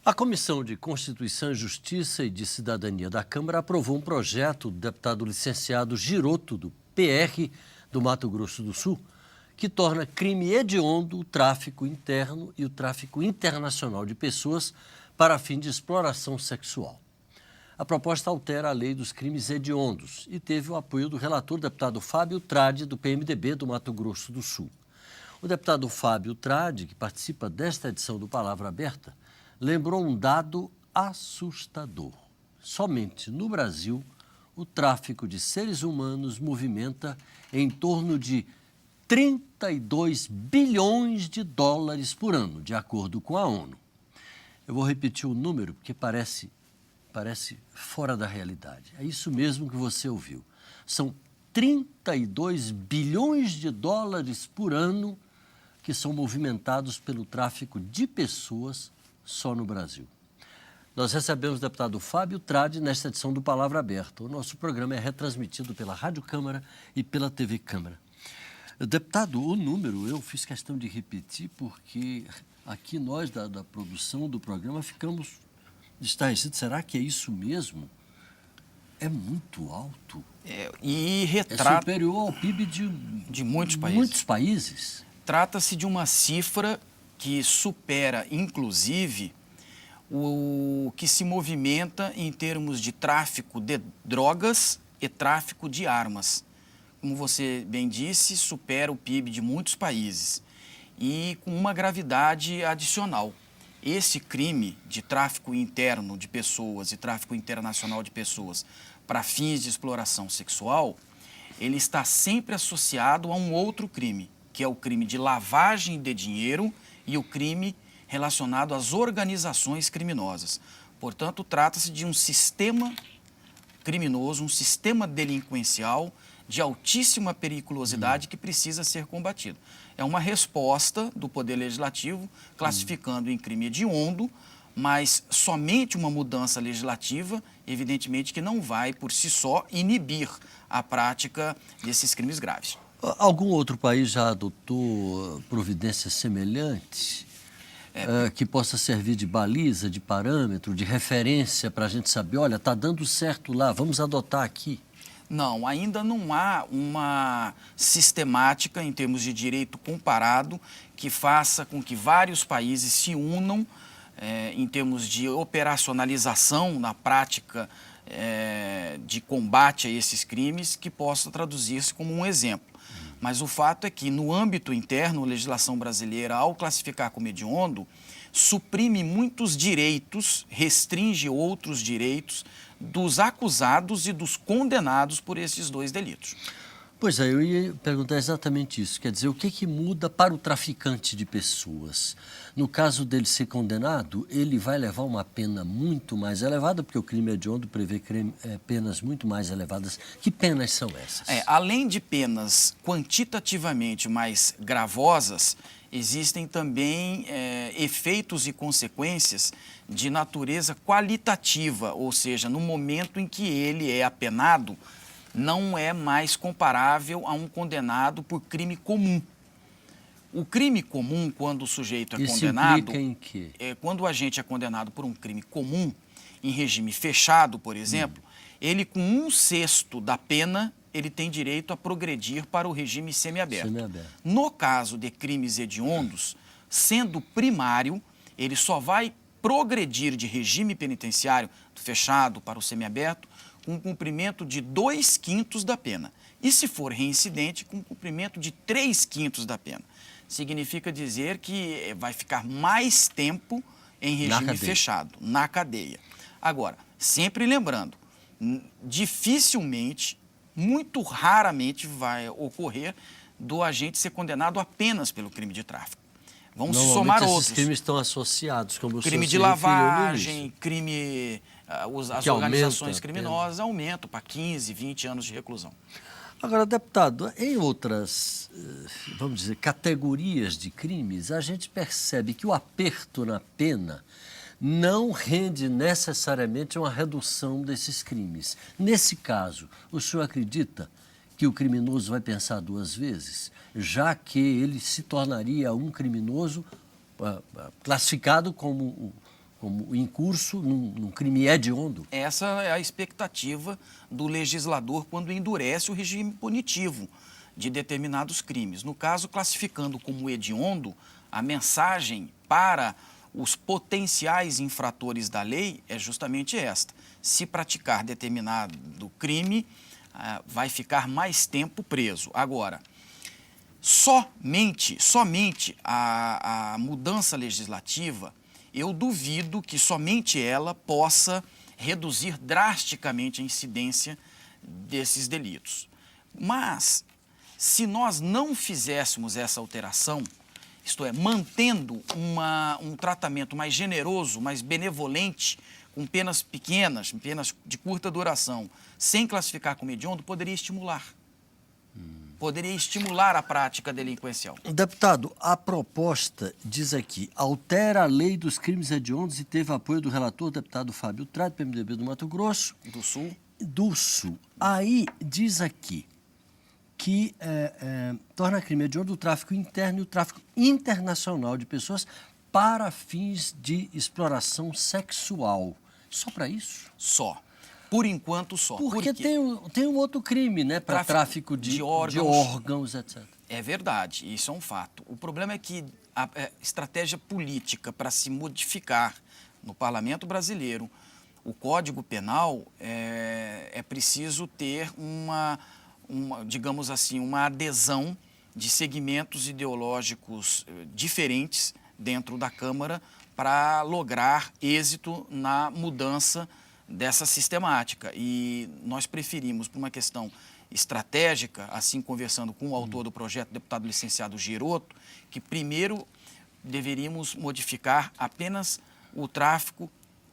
A Comissão de Constituição, Justiça e de Cidadania da Câmara aprovou um projeto do deputado licenciado Giroto, do PR do Mato Grosso do Sul, que torna crime hediondo o tráfico interno e o tráfico internacional de pessoas para fim de exploração sexual. A proposta altera a lei dos crimes hediondos e teve o apoio do relator deputado Fábio Tradi, do PMDB do Mato Grosso do Sul. O deputado Fábio Tradi, que participa desta edição do Palavra Aberta, lembrou um dado assustador. Somente no Brasil, o tráfico de seres humanos movimenta em torno de 32 bilhões de dólares por ano, de acordo com a ONU. Eu vou repetir o número porque parece fora da realidade. É isso mesmo que você ouviu. São 32 bilhões de dólares por ano que são movimentados pelo tráfico de pessoas só no Brasil. Nós recebemos o deputado Fábio Tradi nesta edição do Palavra Aberta. O nosso programa é retransmitido pela Rádio Câmara e pela TV Câmara. Deputado, o número eu fiz questão de repetir porque aqui nós da produção do programa ficamos estarrecidos. Será que é isso mesmo? É muito alto. E retrata... É superior ao PIB de muitos países. Trata-se de uma cifra que supera, inclusive, o que se movimenta em termos de tráfico de drogas e tráfico de armas. Como você bem disse, supera o PIB de muitos países e com uma gravidade adicional. Esse crime de tráfico interno de pessoas e tráfico internacional de pessoas para fins de exploração sexual, ele está sempre associado a um outro crime, que é o crime de lavagem de dinheiro e o crime relacionado às organizações criminosas. Portanto, trata-se de um sistema criminoso, um sistema delinquencial de altíssima periculosidade que precisa ser combatido. É uma resposta do Poder Legislativo classificando em crime hediondo, mas somente uma mudança legislativa, evidentemente que não vai, por si só, inibir a prática desses crimes graves. Algum outro país já adotou providências semelhantes que possa servir de baliza, de parâmetro, de referência para a gente saber, olha, está dando certo lá, vamos adotar aqui? Não, ainda não há uma sistemática em termos de direito comparado que faça com que vários países se unam em termos de operacionalização na prática de combate a esses crimes que possa traduzir-se como um exemplo. Mas o fato é que, no âmbito interno, a legislação brasileira, ao classificar como hediondo, suprime muitos direitos, restringe outros direitos dos acusados e dos condenados por esses dois delitos. Pois é, eu ia perguntar exatamente isso. Quer dizer, o que muda para o traficante de pessoas? No caso dele ser condenado, ele vai levar uma pena muito mais elevada, porque o crime hediondo prevê penas muito mais elevadas. Que penas são essas? Além de penas quantitativamente mais gravosas, existem também efeitos e consequências de natureza qualitativa, ou seja, no momento em que ele é apenado, não é mais comparável a um condenado por crime comum. O crime comum, quando o sujeito é condenado... Isso implica em quê? Quando o agente é condenado por um crime comum, em regime fechado, por exemplo, ele com 1/6 da pena, ele tem direito a progredir para o regime semiaberto. No caso de crimes hediondos, sendo primário, ele só vai progredir de regime penitenciário fechado para o semiaberto com o cumprimento de 2/5 da pena. E se for reincidente, com o cumprimento de 3/5 da pena. Significa dizer que vai ficar mais tempo em regime fechado, na cadeia. Agora, sempre lembrando, dificilmente, muito raramente vai ocorrer do agente ser condenado apenas pelo crime de tráfico. Vamos somar outros. Esses crimes estão associados, como o crime de lavagem, crime... As organizações criminosas aumentam para 15, 20 anos de reclusão. Agora, deputado, em outras, vamos dizer, categorias de crimes, a gente percebe que o aperto na pena não rende necessariamente uma redução desses crimes. Nesse caso, o senhor acredita que o criminoso vai pensar 2 vezes, já que ele se tornaria um criminoso classificado como como em curso num crime hediondo? Essa é a expectativa do legislador quando endurece o regime punitivo de determinados crimes. No caso, classificando como hediondo, a mensagem para os potenciais infratores da lei é justamente esta: se praticar determinado crime, vai ficar mais tempo preso. Agora, somente a mudança legislativa, eu duvido que somente ela possa reduzir drasticamente a incidência desses delitos. Mas, se nós não fizéssemos essa alteração, isto é, mantendo um tratamento mais generoso, mais benevolente, com penas pequenas, penas de curta duração, sem classificar como hediondo, poderia estimular. Poderia estimular a prática delinquencial. Deputado, a proposta diz aqui, altera a lei dos crimes hediondos e teve apoio do relator, deputado Fábio Tradi, PMDB do Mato Grosso. Do Sul. Aí diz aqui que torna crime hediondo o tráfico interno e o tráfico internacional de pessoas para fins de exploração sexual. Só para isso? Só. Por enquanto, só. Porque tem um outro crime, né? Para tráfico de órgãos, etc. É verdade, isso é um fato. O problema é que a estratégia política para se modificar no Parlamento brasileiro o Código Penal, é preciso ter digamos assim, uma adesão de segmentos ideológicos diferentes dentro da Câmara para lograr êxito na mudança dessa sistemática. E nós preferimos, por uma questão estratégica, assim conversando com o autor do projeto, deputado licenciado Giroto, que primeiro deveríamos modificar apenas o tráfico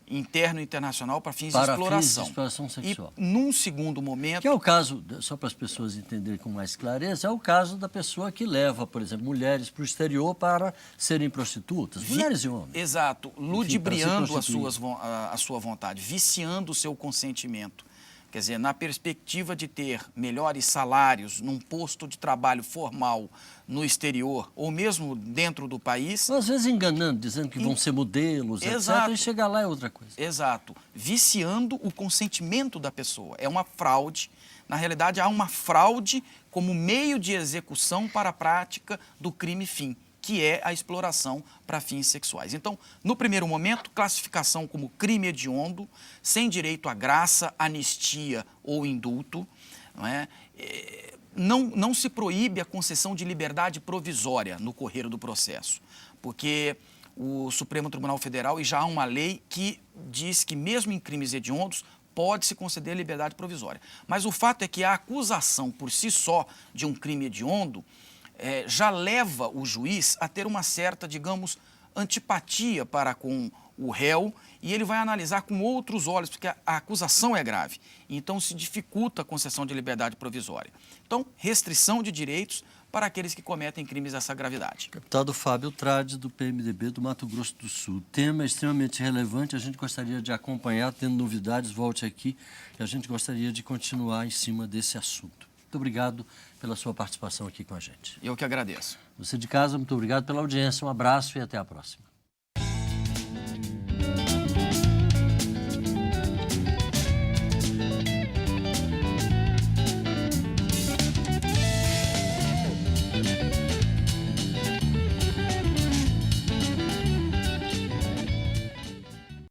interno e internacional para fins de exploração. Fins de exploração sexual. E, num segundo momento... Que é o caso, só para as pessoas entenderem com mais clareza, é o caso da pessoa que leva, por exemplo, mulheres para o exterior para serem prostitutas, mulheres e homens. Exato, ludibriando a sua vontade, viciando o seu consentimento. Quer dizer, na perspectiva de ter melhores salários num posto de trabalho formal no exterior ou mesmo dentro do país... Às vezes enganando, dizendo que vão ser modelos, exato, etc. E chegar lá é outra coisa. Exato. Viciando o consentimento da pessoa. É uma fraude. Na realidade, há uma fraude como meio de execução para a prática do crime fim, que é a exploração para fins sexuais. Então, no primeiro momento, classificação como crime hediondo, sem direito à graça, anistia ou indulto. Não é? Não se proíbe a concessão de liberdade provisória no correr do processo, porque o Supremo Tribunal Federal, e já há uma lei que diz que mesmo em crimes hediondos pode-se conceder liberdade provisória. Mas o fato é que a acusação por si só de um crime hediondo já leva o juiz a ter uma certa, digamos, antipatia para com o réu, e ele vai analisar com outros olhos, porque a acusação é grave. Então, se dificulta a concessão de liberdade provisória. Então, restrição de direitos para aqueles que cometem crimes dessa gravidade. Deputado Fábio Tradi, do PMDB do Mato Grosso do Sul. O tema é extremamente relevante, a gente gostaria de acompanhar, tendo novidades, volte aqui, e a gente gostaria de continuar em cima desse assunto. Muito obrigado pela sua participação aqui com a gente. Eu que agradeço. Você de casa, muito obrigado pela audiência, um abraço e até a próxima.